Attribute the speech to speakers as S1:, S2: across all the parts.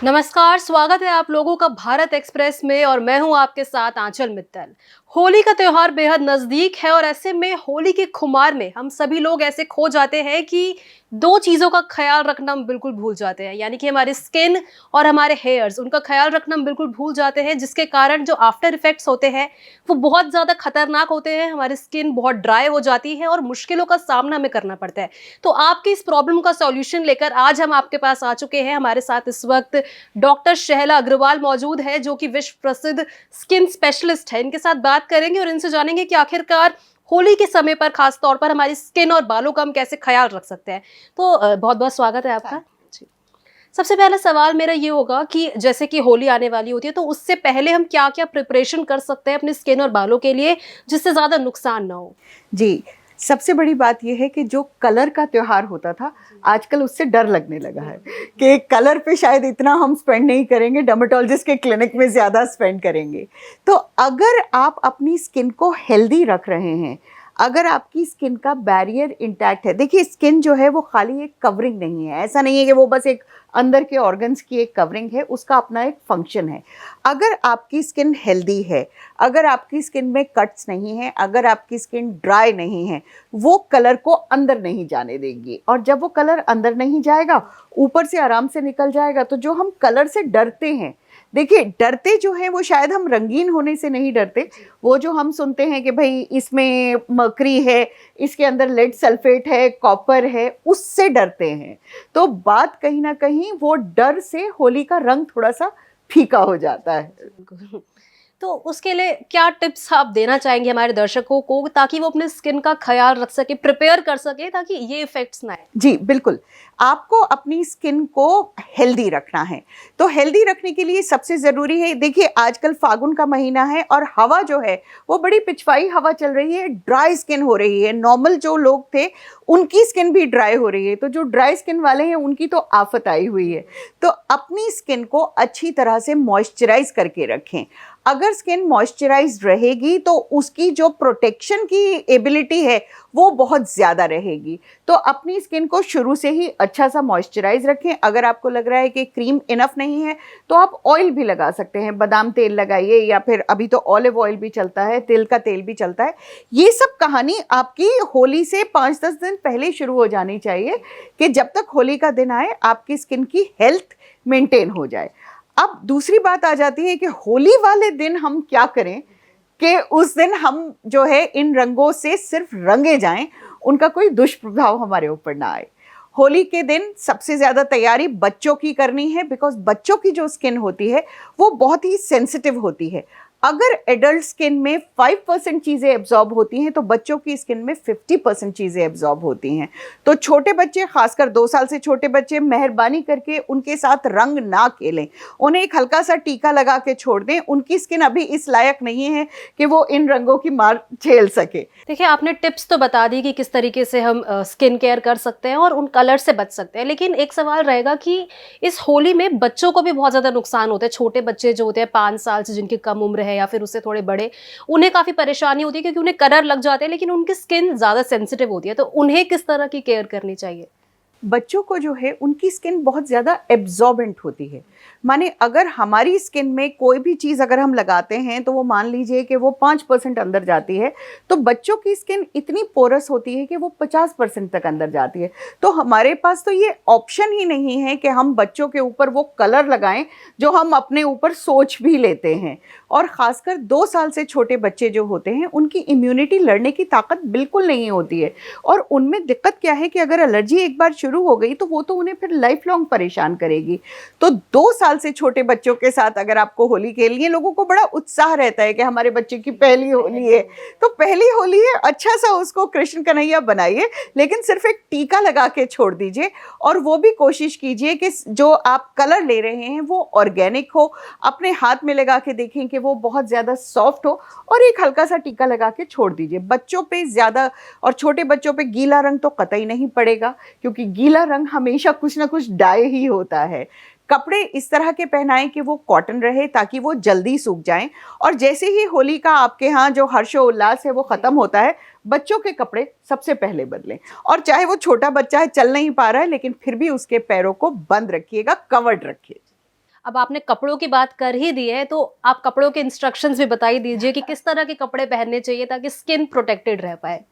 S1: नमस्कार, स्वागत है आप लोगों का भारत एक्सप्रेस में और मैं हूं आपके साथ आंचल मित्तल। होली का त्योहार बेहद नजदीक है और ऐसे में होली की खुमार में हम सभी लोग ऐसे खो जाते हैं कि दो चीजों का ख्याल रखना हम बिल्कुल भूल जाते हैं, यानी कि हमारी स्किन और हमारे हेयर्स, उनका ख्याल रखना हम बिल्कुल भूल जाते हैं, जिसके कारण जो आफ्टर इफेक्ट्स होते हैं वो बहुत ज्यादा खतरनाक होते हैं। हमारी स्किन बहुत ड्राई हो जाती है और मुश्किलों का सामना हमें करना पड़ता है। तो आपकी इस प्रॉब्लम का सॉल्यूशन लेकर आज हम आपके पास आ चुके हैं। हमारे साथ इस वक्त डॉक्टर शहला अग्रवाल मौजूद है, जो कि विश्व प्रसिद्ध स्किन स्पेशलिस्ट है। इनके साथ बात करेंगे और इनसे जानेंगे कि आखिरकार होली के समय पर खास तौर पर हमारी स्किन और बालों का हम कैसे ख्याल रख सकते हैं। तो बहुत बहुत स्वागत है आपका जी। सबसे पहला सवाल मेरा ये होगा कि जैसे कि होली आने वाली होती है, तो उससे पहले हम क्या क्या प्रिपरेशन कर सकते हैं अपनी स्किन और बालों के लिए, जिससे ज्यादा नुकसान ना हो।
S2: जी, सबसे बड़ी बात ये है कि जो कलर का त्योहार होता था, आजकल उससे डर लगने लगा है कि कलर पे शायद इतना हम स्पेंड नहीं करेंगे, डर्मेटोलॉजिस्ट के क्लिनिक में ज़्यादा स्पेंड करेंगे। तो अगर आप अपनी स्किन को हेल्दी रख रहे हैं, अगर आपकी स्किन का बैरियर इंटैक्ट है, देखिए स्किन जो है वो खाली एक कवरिंग नहीं है, ऐसा नहीं है कि वो बस एक अंदर के ऑर्गन्स की एक कवरिंग है, उसका अपना एक फंक्शन है। अगर आपकी स्किन हेल्दी है, अगर आपकी स्किन में कट्स नहीं है, अगर आपकी स्किन ड्राई नहीं है, वो कलर को अंदर नहीं जाने देगी। और जब वो कलर अंदर नहीं जाएगा, ऊपर से आराम से निकल जाएगा। तो जो हम कलर से डरते हैं, देखिए डरते जो हैं वो शायद हम रंगीन होने से नहीं डरते, वो जो हम सुनते हैं कि भाई इसमें मर्करी है, इसके अंदर लेड सल्फेट है, कॉपर है, उससे डरते हैं। तो बात कहीं ना कहीं वो डर से होली का रंग थोड़ा सा फीका हो जाता है।
S1: तो उसके लिए क्या टिप्स आप देना चाहेंगे हमारे दर्शकों को, ताकि वो अपने स्किन का ख्याल रख सके, प्रिपेयर कर सके, ताकि ये इफेक्ट्स ना आए।
S2: जी बिल्कुल, आपको अपनी स्किन को हेल्दी रखना है। तो हेल्दी रखने के लिए सबसे ज़रूरी है, देखिए आजकल फागुन का महीना है और हवा जो है वो बड़ी पिछवाई हवा चल रही है, ड्राई स्किन हो रही है। नॉर्मल जो लोग थे उनकी स्किन भी ड्राई हो रही है, तो जो ड्राई स्किन वाले हैं उनकी तो आफत आई हुई है। तो अपनी स्किन को अच्छी तरह से मॉइस्चराइज करके रखें। अगर स्किन मॉइस्चराइज्ड रहेगी तो उसकी जो प्रोटेक्शन की एबिलिटी है वो बहुत ज़्यादा रहेगी। तो अपनी स्किन को शुरू से ही अच्छा सा मॉइस्चराइज रखें। अगर आपको लग रहा है कि क्रीम इनफ नहीं है तो आप ऑयल भी लगा सकते हैं, बादाम तेल लगाइए, या फिर अभी तो ऑलिव ऑयल भी चलता है, तिल का तेल भी चलता है। ये सब कहानी आपकी होली से 5-10 दिन पहले शुरू हो जानी चाहिए कि जब तक होली का दिन आए आपकी स्किन की हेल्थ मेंटेन हो जाए। अब दूसरी बात आ जाती है कि होली वाले दिन हम क्या करें कि उस दिन हम जो है इन रंगों से सिर्फ रंगे जाएं, उनका कोई दुष्प्रभाव हमारे ऊपर ना आए। होली के दिन सबसे ज़्यादा तैयारी बच्चों की करनी है, बिकॉज बच्चों की जो स्किन होती है वो बहुत ही सेंसिटिव होती है। अगर एडल्ट स्किन में 5% चीज़ें एब्जॉर्ब होती हैं तो बच्चों की स्किन में 50% चीज़ें एब्जॉर्ब होती हैं। तो छोटे बच्चे, खासकर 2 साल से छोटे बच्चे, मेहरबानी करके उनके साथ रंग ना खेलें, उन्हें एक हल्का सा टीका लगा के छोड़ दें। उनकी स्किन अभी इस लायक नहीं है कि वो इन रंगों की मार झेल सके।
S1: देखिए, आपने टिप्स तो बता दी कि किस तरीके से हम स्किन केयर कर सकते हैं और उन कलर से बच सकते हैं, लेकिन एक सवाल रहेगा कि इस होली में बच्चों को भी बहुत ज़्यादा नुकसान होता है। छोटे बच्चे जो होते हैं 5 साल से, जिनकी कम उम्र है या फिर उससे थोड़े बड़े, उन्हें काफ़ी परेशानी होती है क्योंकि उन्हें कलर लग जाते हैं, लेकिन उनकी स्किन ज़्यादा सेंसिटिव होती है। तो उन्हें किस तरह की केयर करनी चाहिए?
S2: बच्चों को जो है उनकी स्किन बहुत ज़्यादा एब्जॉर्बेंट होती है। माने अगर हमारी स्किन में कोई भी चीज़ अगर हम लगाते हैं तो वो मान लीजिए कि वो 5% अंदर जाती है, तो बच्चों की स्किन इतनी पोरस होती है कि वो 50% तक अंदर जाती है। तो हमारे पास तो ये ऑप्शन ही नहीं है कि हम बच्चों के ऊपर वो कलर लगाएं जो हम अपने ऊपर सोच भी लेते हैं। और ख़ासकर 2 साल से छोटे बच्चे जो होते हैं उनकी इम्यूनिटी लड़ने की ताकत बिल्कुल नहीं होती है। और उनमें दिक्कत क्या है कि अगर एलर्जी एक बार शुरू हो गई तो वो तो उन्हें फिर लाइफ लॉन्ग परेशान करेगी। तो 2 साल से छोटे बच्चों के साथ अगर आपको होली खेलनी है, लोगों को बड़ा उत्साह रहता है कि हमारे बच्चे की पहली होली है, तो पहली होली है, अच्छा सा उसको कृष्ण कन्हैया बनाइए, लेकिन सिर्फ एक टीका लगा के छोड़ दीजिए। और वो भी कोशिश कीजिए कि जो आप कलर ले रहे हैं वो ऑर्गेनिक हो, अपने हाथ में लगा के देखें कि वो बहुत ज़्यादा सॉफ्ट हो, और एक हल्का सा टीका लगा के छोड़ दीजिए। बच्चों पे ज़्यादा और छोटे बच्चों पे गीला रंग तो कतई नहीं पड़ेगा, क्योंकि गीला रंग हमेशा कुछ ना कुछ डाई ही होता है। कपड़े इस तरह के पहनाएं कि वो कॉटन रहे, ताकि वो जल्दी सूख जाएं। और जैसे ही होली का आपके यहाँ जो हर्षोल्लास है वो ख़त्म होता है, बच्चों के कपड़े सबसे पहले बदलें। और चाहे वो छोटा बच्चा है, चल नहीं पा रहा है, लेकिन फिर भी उसके पैरों को बंद रखिएगा, कवर्ड रखिए।
S1: अब आपने कपड़ों की बात कर ही दी है, तो आप कपड़ों के इंस्ट्रक्शंस भी बता ही दीजिए कि किस तरह के कपड़े पहनने चाहिए ताकि स्किन प्रोटेक्टेड रह पाए।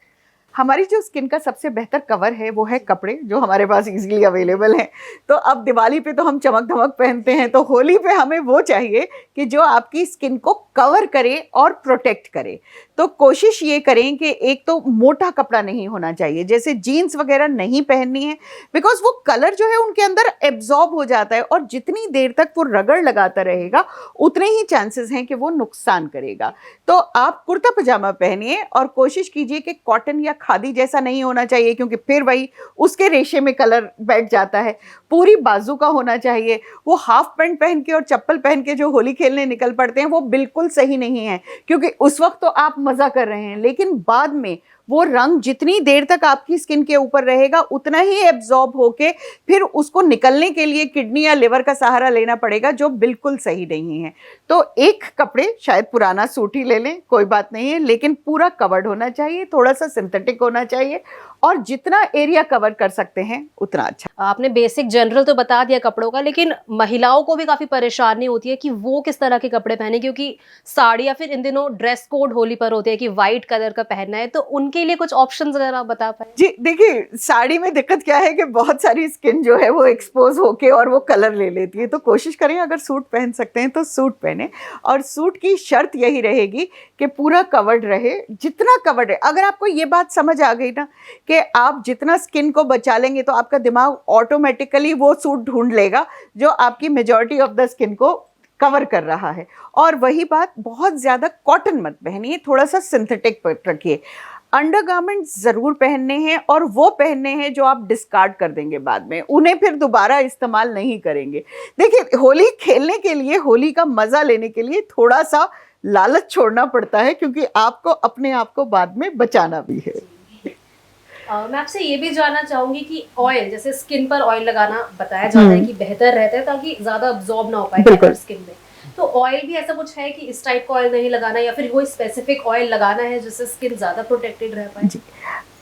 S2: हमारी जो स्किन का सबसे बेहतर कवर है वो है कपड़े, जो हमारे पास इजीली अवेलेबल हैं। तो अब दिवाली पे तो हम चमक धमक पहनते हैं, तो होली पे हमें वो चाहिए कि जो आपकी स्किन को कवर करे और प्रोटेक्ट करे। तो कोशिश ये करें कि एक तो मोटा कपड़ा नहीं होना चाहिए, जैसे जीन्स वगैरह नहीं पहननी है, बिकॉज वो कलर जो है उनके अंदर एब्जॉर्ब हो जाता है और जितनी देर तक वो रगड़ लगाता रहेगा उतने ही चांसेस हैं कि वो नुकसान करेगा। तो आप कुर्ता पजामा पहनिए और कोशिश कीजिए कि कॉटन या खादी जैसा नहीं होना चाहिए, क्योंकि फिर वही उसके रेशे में कलर बैठ जाता है। पूरी बाजू का होना चाहिए। वो हाफ पैंट पहन के और चप्पल पहन के जो होली खेलने निकल पड़ते हैं वो बिल्कुल सही नहीं है, क्योंकि उस वक्त तो आप मजा कर रहे हैं, लेकिन बाद में वो रंग जितनी देर तक आपकी स्किन के ऊपर रहेगा उतना ही एब्जॉर्ब होके फिर उसको निकलने के लिए किडनी या लिवर का सहारा लेना पड़ेगा, जो बिल्कुल सही नहीं है। तो एक कपड़े शायद पुराना सूट ही ले लें, कोई बात नहीं है, लेकिन पूरा कवर्ड होना चाहिए, थोड़ा सा सिंथेटिक होना चाहिए और जितना एरिया कवर कर सकते हैं उतना अच्छा।
S1: आपने बेसिक जनरल तो बता दिया कपड़ों का, लेकिन महिलाओं को भी काफी परेशानी होती है कि वो किस तरह के कपड़े पहने, क्योंकि साड़ी या फिर इन दिनों ड्रेस कोड होली पर होते हैं कि व्हाइट कलर का पहनना है, तो उनके लिए कुछ ऑप्शंस अगर आप बता पाए।
S2: जी देखिए, साड़ी में दिक्कत क्या है कि बहुत सारी स्किन जो है वो एक्सपोज होके और वो कलर ले लेती है। तो कोशिश करें अगर सूट पहन सकते हैं तो सूट पहने, और सूट की शर्त यही रहेगी कि पूरा कवर्ड रहे, जितना कवर्ड है। अगर आपको ये बात समझ आ गई ना कि आप जितना स्किन को बचा लेंगे तो आपका दिमाग ऑटोमेटिकली वो सूट ढूंढ लेगा जो आपकी मेजॉरिटी ऑफ द स्किन को कवर कर रहा है। और वही बात, बहुत ज़्यादा कॉटन मत पहनिए, थोड़ा सा सिंथेटिक रखिए। अंडरगारमेंट्स ज़रूर पहनने हैं और वो पहनने हैं जो आप डिस्कार्ड कर देंगे बाद में, उन्हें फिर दोबारा इस्तेमाल नहीं करेंगे। देखिए, होली खेलने के लिए, होली का मज़ा लेने के लिए थोड़ा सा लालच छोड़ना पड़ता है, क्योंकि आपको अपने आप को बाद में बचाना भी है।
S1: मैं आपसे ये भी जानना चाहूंगी कि ऑयल, जैसे स्किन पर ऑयल लगाना बताया जाता है कि बेहतर रहता है ताकि ज्यादा अब्जॉर्ब ना हो पाए स्किन में, तो ऑयल भी ऐसा कुछ है कि इस टाइप का ऑयल नहीं लगाना या फिर कोई स्पेसिफिक ऑयल लगाना है जिससे स्किन ज्यादा प्रोटेक्टेड रह पाए?
S2: जी,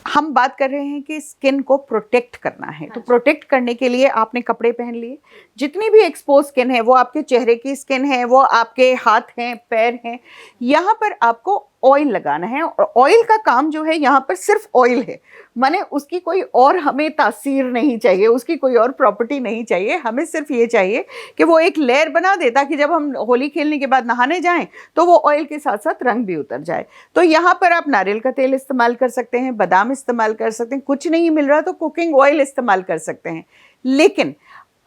S2: हम बात कर रहे हैं कि स्किन को प्रोटेक्ट करना है, तो प्रोटेक्ट करने के लिए आपने कपड़े पहन लिए। जितनी भी एक्सपोज स्किन है, वो आपके चेहरे की स्किन है, वो आपके हाथ हैं, पैर हैं, यहाँ पर आपको ऑयल लगाना है। और ऑयल का काम जो है यहाँ पर सिर्फ ऑयल है, माने उसकी कोई और हमें तासीर नहीं चाहिए, उसकी कोई और प्रॉपर्टी नहीं चाहिए। हमें सिर्फ ये चाहिए कि वो एक लेयर बना दे, ताकि जब हम होली खेलने के बाद नहाने जाएं तो वो ऑयल के साथ साथ रंग भी उतर जाए। तो यहाँ पर आप नारियल का तेल इस्तेमाल कर सकते हैं, बादाम इस्तेमाल कर सकते हैं, कुछ नहीं मिल रहा तो कुकिंग ऑयल इस्तेमाल कर सकते हैं। लेकिन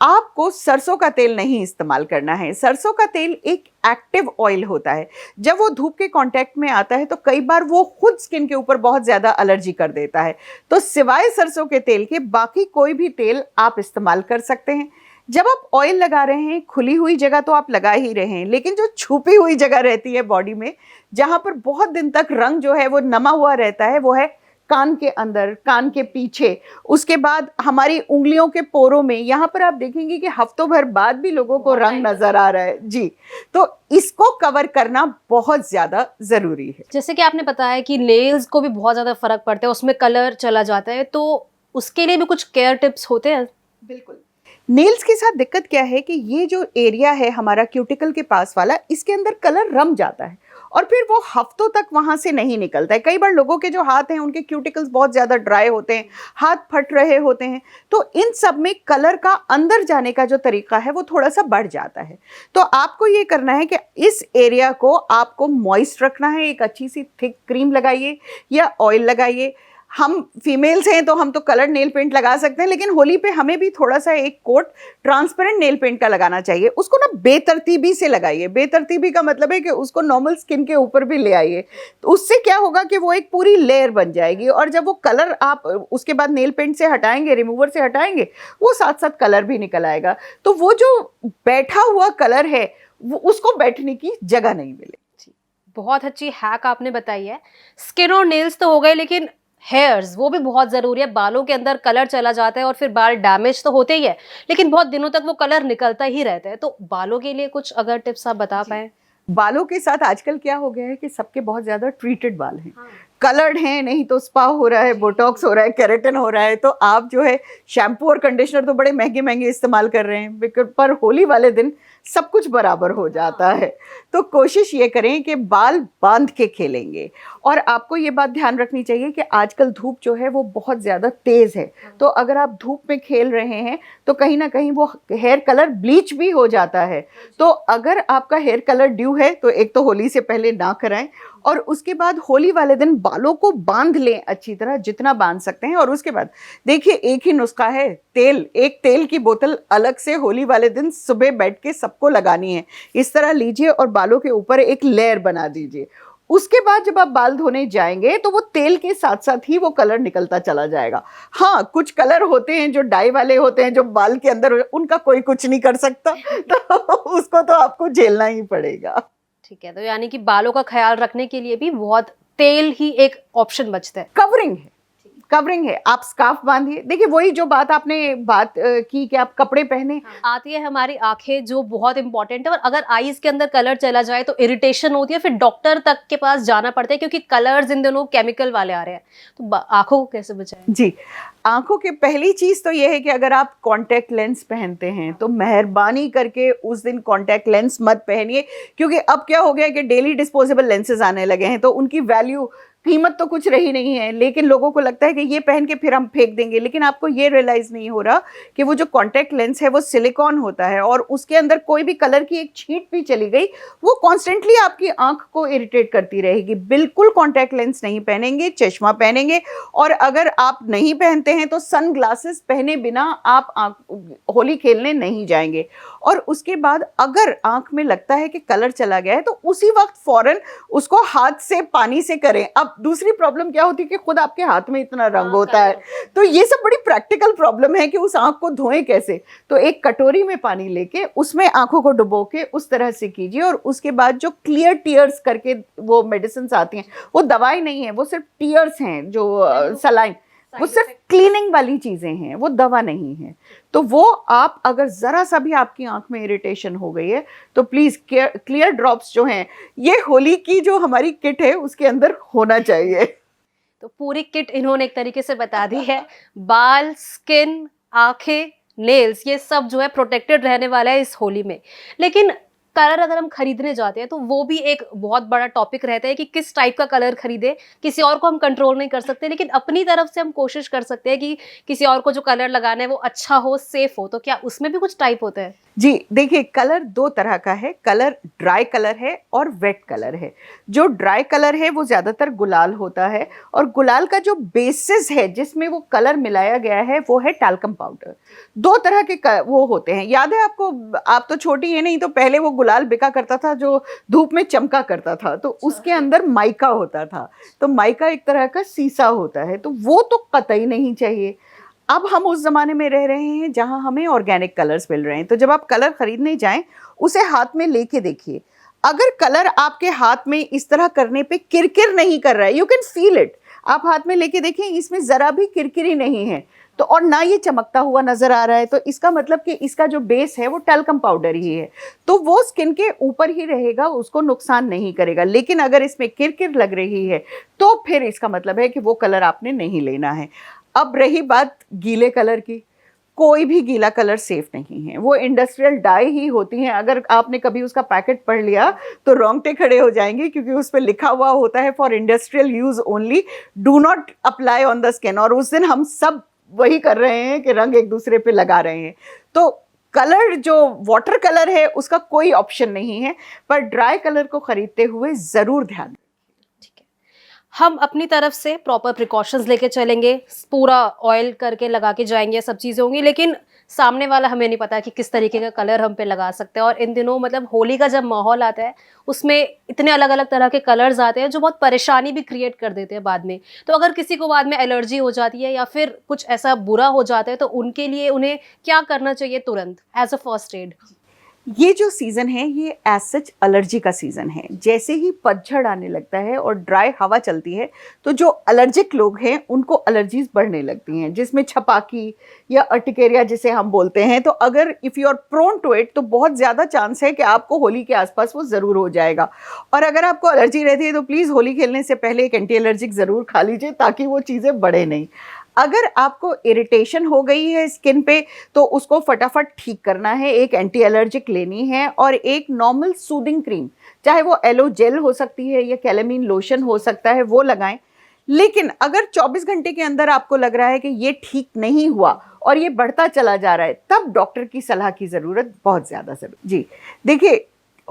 S2: आपको सरसों का तेल नहीं इस्तेमाल करना है। सरसों का तेल एक एक्टिव ऑयल होता है, जब वो धूप के कांटेक्ट में आता है तो कई बार वो खुद स्किन के ऊपर बहुत ज़्यादा एलर्जी कर देता है। तो सिवाय सरसों के तेल के बाकी कोई भी तेल आप इस्तेमाल कर सकते हैं। जब आप ऑयल लगा रहे हैं, खुली हुई जगह तो आप लगा ही रहे हैं, लेकिन जो छुपी हुई जगह रहती है बॉडी में, जहाँ पर बहुत दिन तक रंग जो है वो नमा हुआ रहता है, वो है कान के अंदर, कान के पीछे, उसके बाद हमारी उंगलियों के पोरों में। यहाँ पर आप देखेंगे कि हफ्तों भर बाद भी लोगों को रंग नजर आ रहा है। जी, तो इसको कवर करना बहुत ज्यादा जरूरी है।
S1: जैसे कि आपने बताया कि नेल्स को भी बहुत ज्यादा फर्क पड़ता है, उसमें कलर चला जाता है, तो उसके लिए भी कुछ केयर टिप्स होते हैं?
S2: बिल्कुल। नेल्स के साथ दिक्कत क्या है कि ये जो एरिया है हमारा क्यूटिकल के पास वाला, इसके अंदर कलर रम जाता है और फिर वो हफ्तों तक वहाँ से नहीं निकलता है। कई बार लोगों के जो हाथ हैं उनके क्यूटिकल्स बहुत ज़्यादा ड्राई होते हैं, हाथ फट रहे होते हैं, तो इन सब में कलर का अंदर जाने का जो तरीका है वो थोड़ा सा बढ़ जाता है। तो आपको ये करना है कि इस एरिया को आपको मॉइस्ट रखना है। एक अच्छी सी थिक क्रीम लगाइए या ऑयल लगाइए। हम फीमेल्स हैं तो हम तो कलर्ड नेल पेंट लगा सकते हैं, लेकिन होली पे हमें भी थोड़ा सा एक कोट ट्रांसपेरेंट नेल पेंट का लगाना चाहिए। उसको ना बेतरतीबी से लगाइए। बेतरतीबी का मतलब है कि उसको नॉर्मल स्किन के ऊपर भी ले आइए, तो उससे क्या होगा कि वो एक पूरी लेयर बन जाएगी, और जब वो कलर आप उसके बाद नेल पेंट से हटाएंगे, रिमूवर से हटाएंगे, वो साथ साथ कलर भी निकल आएगा। तो वो जो बैठा हुआ कलर है वो उसको बैठने की जगह नहीं मिलेगी।
S1: बहुत अच्छी हैक आपने बताई है। स्किन और नेल्स तो हो गए, लेकिन हेयर्स वो भी बहुत ज़रूरी है। बालों के अंदर कलर चला जाता है और फिर बाल डैमेज तो होते ही है, लेकिन बहुत दिनों तक वो कलर निकलता ही रहता है। तो बालों के लिए कुछ अगर टिप्स आप बता पाए?
S2: बालों के साथ आजकल क्या हो गया है कि सबके बहुत ज़्यादा ट्रीटेड बाल हैं। कलर्ड हैं, नहीं तो स्पा हो रहा है, बोटॉक्स हो रहा है, केराटिन हो रहा है। तो आप जो है शैम्पू और कंडीशनर तो बड़े महंगे महंगे इस्तेमाल कर रहे हैं, पर होली वाले दिन सब कुछ बराबर हो जाता है। तो कोशिश ये करें कि बाल बांध के खेलेंगे। और आपको ये बात ध्यान रखनी चाहिए कि आजकल धूप जो है वो बहुत ज़्यादा तेज़ है, तो अगर आप धूप में खेल रहे हैं तो कहीं ना कहीं वो हेयर कलर ब्लीच भी हो जाता है। तो अगर आपका हेयर कलर ड्यू है तो एक तो होली से पहले ना कराएं, और उसके बाद होली वाले दिन बालों को बांध लें अच्छी तरह, जितना बांध सकते हैं। और उसके बाद देखिए, एक ही नुस्खा है, तेल, एक तेल की बोतल अलग से होली वाले दिन सुबह बैठ के सबको लगानी है। इस तरह लीजिए और बालों के ऊपर एक लेयर बना दीजिए। उसके बाद जब आप बाल धोने जाएंगे तो वो तेल के साथ साथ ही वो कलर निकलता चला जाएगा। हाँ, कुछ कलर होते हैं जो डाई वाले होते हैं, जो बाल के अंदर, उनका कोई कुछ नहीं कर सकता, तो उसको तो आपको झेलना ही पड़ेगा।
S1: ठीक है, तो यानी कि बालों का ख्याल रखने के लिए भी बहुत तेल ही एक ऑप्शन बचता है।
S2: कवरिंग है, कवरिंग है, आप स्कार्फ बांधिए। देखिए, वही जो बात आपने की कि आप कपड़े पहने।
S1: आती है हमारी आंखें, जो बहुत इंपॉर्टेंट है, और अगर आईज के अंदर कलर चला जाए तो इरिटेशन होती है, फिर डॉक्टर तक के पास जाना पड़ता है, क्योंकि कलर्स इन दिनों केमिकल वाले आ रहे हैं। तो आंखों को कैसे बचाएं?
S2: जी, आंखों की पहली चीज तो यह है कि अगर आप कॉन्टैक्ट लेंस पहनते हैं तो मेहरबानी करके उस दिन कॉन्टैक्ट लेंस मत पहनिए, क्योंकि अब क्या हो गया कि डेली डिस्पोजेबल लेंसेज आने लगे हैं, तो उनकी वैल्यू, कीमत तो कुछ रही नहीं है, लेकिन लोगों को लगता है कि ये पहन के फिर हम फेंक देंगे। लेकिन आपको ये रियलाइज नहीं हो रहा कि वो जो कॉन्टैक्ट लेंस है वो सिलिकॉन होता है, और उसके अंदर कोई भी कलर की एक छींट भी चली गई, वो कॉन्स्टेंटली आपकी आंख को इरिटेट करती रहेगी। बिल्कुल कॉन्टैक्ट लेंस नहीं पहनेंगे, चश्मा पहनेंगे। और अगर आप नहीं पहनते हैं तो सन ग्लासेस पहने बिना आप होली खेलने नहीं जाएंगे। और उसके बाद अगर आंख में लगता है कि कलर चला गया है तो उसी वक्त फौरन उसको हाथ से पानी से करें। अब दूसरी प्रॉब्लम क्या होती है कि खुद आपके हाथ में इतना रंग होता है, तो ये सब बड़ी प्रैक्टिकल प्रॉब्लम है कि उस आंख को धोएं कैसे। तो एक कटोरी में पानी लेके उसमें आंखों को डुबो के उस तरह से कीजिए। और उसके बाद जो क्लियर टीयर्स करके वो मेडिसिन आती हैं, वो दवाई नहीं है, वो सिर्फ टीयर्स हैं, जो सलाइन, वो सिर्फ क्लीनिंग वाली चीजें हैं, वो दवा नहीं है। तो वो आप अगर जरा सा भी आपकी आंख में इरिटेशन हो गई है तो प्लीज क्लियर ड्रॉप्स जो हैं, ये होली की जो हमारी किट है उसके अंदर होना चाहिए।
S1: तो पूरी किट इन्होंने एक तरीके से बता दी है। बाल, स्किन, आंखें, नेल्स, ये सब जो है प्रोटेक्टेड रहने वाला है इस होली में। लेकिन कलर अगर हम खरीदने जाते हैं तो वो भी एक बहुत बड़ा टॉपिक रहता है कि किस टाइप का कलर खरीदे। किसी और को हम कंट्रोल नहीं कर सकते, लेकिन अपनी तरफ से हम कोशिश कर सकते हैं कि किसी और को जो कलर लगाना है वो अच्छा हो, सेफ हो। तो क्या उसमें भी कुछ टाइप होता है?
S2: जी देखिए, कलर दो तरह का है, कलर ड्राई कलर है और वेट कलर है। जो ड्राई कलर है वो ज़्यादातर गुलाल होता है, और गुलाल का जो बेसिस है जिसमें वो कलर मिलाया गया है वो है टैल्कम पाउडर। दो तरह के वो होते हैं, याद है आपको? आप तो छोटी है नहीं, तो पहले वो गुलाल बिका करता था जो धूप में चमका करता था, तो उसके अंदर माइका होता था। तो माइका एक तरह का सीसा होता है, तो वो तो कतई नहीं चाहिए। अब हम उस ज़माने में रह रहे हैं जहां हमें ऑर्गेनिक कलर्स मिल रहे हैं। तो जब आप कलर खरीदने जाएं, उसे हाथ में लेके देखिए। अगर कलर आपके हाथ में इस तरह करने पे किरकिर नहीं कर रहा है, यू कैन फील इट, आप हाथ में लेके देखें, इसमें ज़रा भी किरकिरी नहीं है, तो और ना ये चमकता हुआ नजर आ रहा है, तो इसका मतलब कि इसका जो बेस है वो टैल्कम पाउडर ही है, तो वो स्किन के ऊपर ही रहेगा, उसको नुकसान नहीं करेगा। लेकिन अगर इसमें किरकिर लग रही है तो फिर इसका मतलब है कि वो कलर आपने नहीं लेना है। अब रही बात गीले कलर की, कोई भी गीला कलर सेफ नहीं है, वो इंडस्ट्रियल डाई ही होती हैं। अगर आपने कभी उसका पैकेट पढ़ लिया तो रोंगटे खड़े हो जाएंगे, क्योंकि उस पर लिखा हुआ होता है for industrial use only, do not apply on the skin. और उस दिन हम सब वही कर रहे हैं कि रंग एक दूसरे पे लगा रहे हैं। तो कलर जो वाटर कलर है उसका कोई ऑप्शन नहीं है, पर ड्राई कलर को खरीदते हुए ज़रूर ध्यान।
S1: हम अपनी तरफ से प्रॉपर प्रिकॉशंस लेके चलेंगे, पूरा ऑयल करके लगा के जाएंगे, सब चीज़ें होंगी, लेकिन सामने वाला हमें नहीं पता कि किस तरीके का कलर हम पे लगा सकते हैं। और इन दिनों मतलब होली का जब माहौल आता है उसमें इतने अलग अलग तरह के कलर्स आते हैं जो बहुत परेशानी भी क्रिएट कर देते हैं बाद में। तो अगर किसी को बाद में एलर्जी हो जाती है या फिर कुछ ऐसा बुरा हो जाता है तो उनके लिए उन्हें क्या करना चाहिए तुरंत एज अ फर्स्ट एड?
S2: ये जो सीज़न है ये एज सच एलर्जी का सीज़न है। जैसे ही पतझड़ आने लगता है और ड्राई हवा चलती है तो जो एलर्जिक लोग हैं उनको एलर्जीज बढ़ने लगती हैं, जिसमें छपाकी या अर्टिकेरिया जिसे हम बोलते हैं। तो अगर if you are prone to it तो बहुत ज़्यादा चांस है कि आपको होली के आसपास वो ज़रूर हो जाएगा। और अगर आपको एलर्जी रहती है तो प्लीज़ होली खेलने से पहले एक एंटी एलर्जिक ज़रूर खा लीजिए ताकि वो चीज़ें बढ़े नहीं। अगर आपको इरिटेशन हो गई है स्किन पे तो उसको फटाफट ठीक करना है, एक एंटी एलर्जिक लेनी है और एक नॉर्मल सूदिंग क्रीम, चाहे वो एलो जेल हो सकती है या कैलेमीन लोशन हो सकता है, वो लगाएं। लेकिन अगर 24 घंटे के अंदर आपको लग रहा है कि ये ठीक नहीं हुआ और ये बढ़ता चला जा रहा है, तब डॉक्टर की सलाह की ज़रूरत बहुत ज़्यादा ज़रूरी। जी देखिए,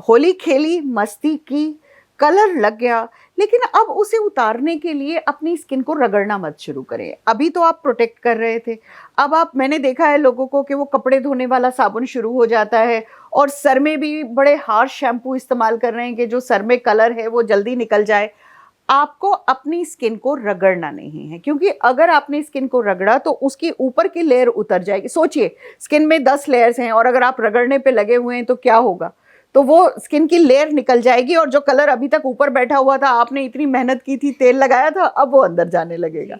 S2: होली खेली, मस्ती की, कलर लग गया, लेकिन अब उसे उतारने के लिए अपनी स्किन को रगड़ना मत शुरू करें। अभी तो आप प्रोटेक्ट कर रहे थे, अब आप, मैंने देखा है लोगों को कि वो कपड़े धोने वाला साबुन शुरू हो जाता है और सर में भी बड़े हार्श शैम्पू इस्तेमाल कर रहे हैं कि जो सर में कलर है वो जल्दी निकल जाए। आपको अपनी स्किन को रगड़ना नहीं है, क्योंकि अगर आपने स्किन को रगड़ा तो उसकी ऊपर की लेयर उतर जाएगी। सोचिए, स्किन में 10 लेयर्स हैं और अगर आप रगड़ने पे लगे हुए हैं तो क्या होगा, तो वो स्किन की लेयर निकल जाएगी और जो कलर अभी तक ऊपर बैठा हुआ था, आपने इतनी मेहनत की थी, तेल लगाया था, अब वो अंदर जाने लगेगा।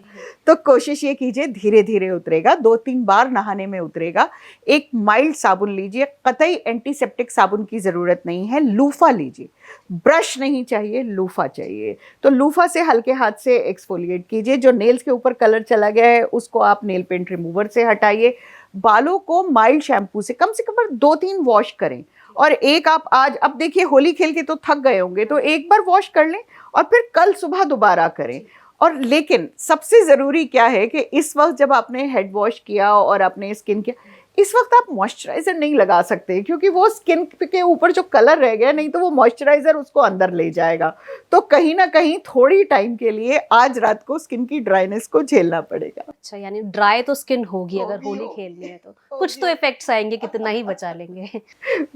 S2: तो कोशिश ये कीजिए, धीरे धीरे उतरेगा, 2-3 बार नहाने में उतरेगा। एक माइल्ड साबुन लीजिए, कतई एंटीसेप्टिक साबुन की ज़रूरत नहीं है, लूफा लीजिए, ब्रश नहीं चाहिए, लूफा चाहिए। तो लूफा से हल्के हाथ से एक्सफोलिएट कीजिए। जो नेल्स के ऊपर कलर चला गया है उसको आप नेल पेंट रिमूवर से हटाइए। बालों को माइल्ड शैम्पू से कम 2-3 वॉश करें। और एक आप आज, अब देखिए होली खेल के तो थक गए होंगे, तो एक बार वॉश कर लें और फिर कल सुबह दोबारा करें। और लेकिन सबसे ज़रूरी क्या है कि इस वक्त जब आपने हेड वॉश किया और आपने स्किन किया, इस वक्त आप मॉइस्चराइज़र नहीं लगा सकते, क्योंकि वो स्किन के ऊपर जो कलर रह गया, नहीं तो वो मॉइस्चराइज़र उसको अंदर ले जाएगा। तो कहीं ना कहीं थोड़ी टाइम के लिए आज रात को स्किन की ड्राइनेस को झेलना पड़ेगा।
S1: अच्छा, यानी ड्राई तो स्किन होगी अगर होली खेलनी है तो कुछ तो इफेक्ट्स आएंगे, कितना ही बचा लेंगे।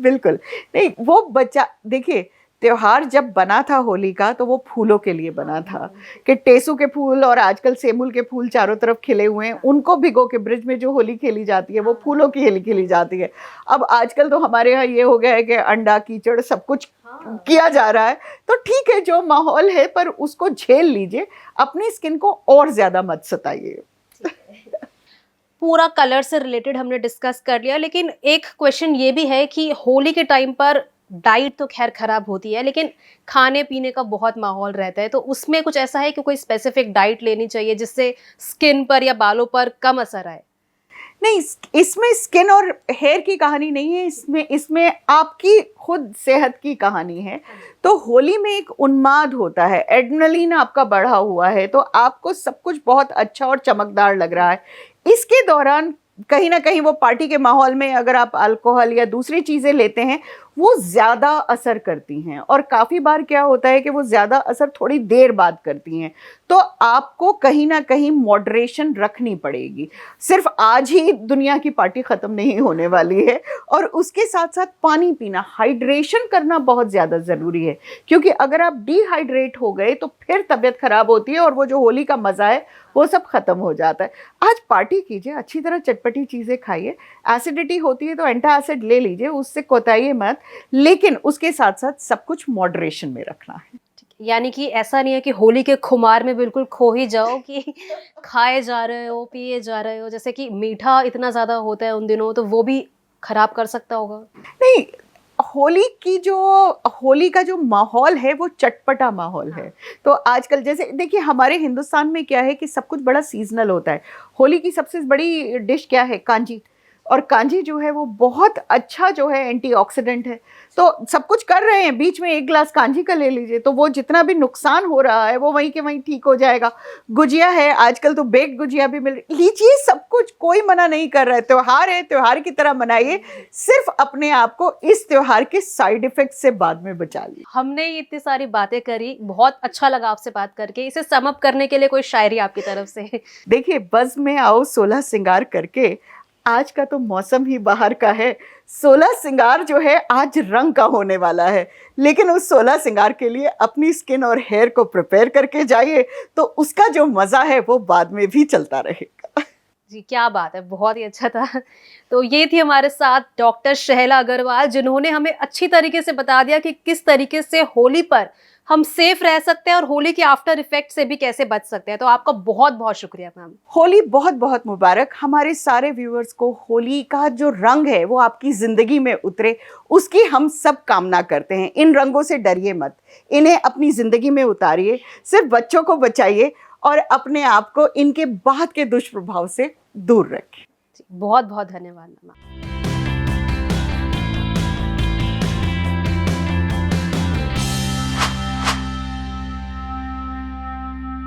S2: बिल्कुल नहीं, वो बच्चा, देखिए त्योहार जब बना था होली का तो वो फूलों के लिए बना था कि टेसू के फूल और आजकल सेमुल के फूल चारों तरफ खिले हुए हैं, उनको भिगो के ब्रिज में जो होली खेली जाती है वो फूलों की होली खेली जाती है। अब आजकल तो हमारे यहाँ ये हो गया है कि अंडा कीचड़ सब कुछ किया जा रहा है। तो ठीक है, जो माहौल है, पर उसको झेल लीजिए, अपनी स्किन को और ज्यादा मत सताइए।
S1: पूरा कलर से रिलेटेड हमने डिस्कस कर लिया, लेकिन एक क्वेश्चन ये भी है कि होली के टाइम पर डाइट तो खैर खराब होती है, लेकिन खाने पीने का बहुत माहौल रहता है, तो उसमें कुछ ऐसा है कि कोई स्पेसिफिक डाइट लेनी चाहिए जिससे स्किन पर या बालों पर कम असर आए?
S2: नहीं, इसमें स्किन और हेयर की कहानी नहीं है, इसमें आपकी खुद सेहत की कहानी है। तो होली में एक उन्माद होता है, एड्रेनलिन आपका बढ़ा हुआ है, तो आपको सब कुछ बहुत अच्छा और चमकदार लग रहा है। इसके दौरान कहीं ना कहीं वो पार्टी के माहौल में अगर आप अल्कोहल या दूसरी चीज़ें लेते हैं, वो ज़्यादा असर करती हैं और काफ़ी बार क्या होता है कि वो ज़्यादा असर थोड़ी देर बाद करती हैं। तो आपको कहीं ना कहीं मॉडरेशन रखनी पड़ेगी। सिर्फ आज ही दुनिया की पार्टी ख़त्म नहीं होने वाली है, और उसके साथ साथ पानी पीना, हाइड्रेशन करना बहुत ज़्यादा ज़रूरी है, क्योंकि अगर आप डिहाइड्रेट हो गए तो फिर तबीयत ख़राब होती है और वो जो होली का मज़ा है वो सब ख़त्म हो जाता है। आज पार्टी कीजिए, अच्छी तरह चटपटी चीज़ें खाइए, एसिडिटी होती है तो एंटा एसिड ले लीजिए, उससे कोताइए मत, लेकिन उसके साथ साथ सब कुछ मॉडरेशन में रखना है।
S1: यानी कि ऐसा नहीं है कि होली के खुमार में बिल्कुल खो ही जाओ कि खाए जा रहे हो, पिए जा रहे हो, जैसे कि मीठा इतना ज़्यादा होता है उन दिनों, तो वो भी खराब कर सकता होगा।
S2: नहीं, होली का जो माहौल है वो चटपटा माहौल है। तो आजकल जैसे देखिए, हमारे हिंदुस्तान में क्या है कि सब कुछ बड़ा सीजनल होता है। होली की सबसे बड़ी डिश क्या है? कांजी। और कांजी जो है वो बहुत अच्छा जो है एंटीऑक्सीडेंट है। तो सब कुछ कर रहे हैं, बीच में एक गिलास कांजी का ले लीजिए, तो वो जितना भी नुकसान हो रहा है वो वहीं के वहीं ठीक हो जाएगा। गुजिया है, आजकल तो बेक्ड गुजिया भी मिल रही, लीजिए सब कुछ, कोई मना नहीं कर रहा है। त्योहार है, त्योहार की तरह मनाइए, सिर्फ अपने आप को इस त्योहार के साइड इफेक्ट से बाद में बचा लीजिए।
S1: हमने इतनी सारी बातें करी, बहुत अच्छा लगा आपसे बात करके। इसे सम अप करने के लिए कोई शायरी आपकी तरफ से?
S2: देखिए, बज़ में आओ 16 सिंगार करके, आज का तो मौसम ही बाहर का है। 16 सिंगार जो है आज रंग का होने वाला है, लेकिन उस 16 सिंगार के लिए अपनी स्किन और हेयर को प्रिपेयर करके जाइए, तो उसका जो मज़ा है वो बाद में भी चलता रहेगा।
S1: जी, क्या बात है, बहुत ही अच्छा था। तो ये थी हमारे साथ डॉक्टर शहला अग्रवाल, जिन्होंने हमें अच्छी तरीके से बता दिया कि किस तरीके से होली पर हम सेफ रह सकते हैं और होली के आफ्टर इफेक्ट से भी कैसे बच सकते हैं। तो आपका बहुत बहुत शुक्रिया मैम।
S2: होली बहुत बहुत मुबारक। हमारे सारे व्यूअर्स को होली का जो रंग है वो आपकी ज़िंदगी में उतरे, उसकी हम सब कामना करते हैं। इन रंगों से डरिए मत, इन्हें अपनी ज़िंदगी में उतारिए, सिर्फ बच्चों को बचाइए और अपने आप को इनके बाद के दुष्प्रभाव से दूर रखें।
S1: बहुत बहुत धन्यवाद मैम।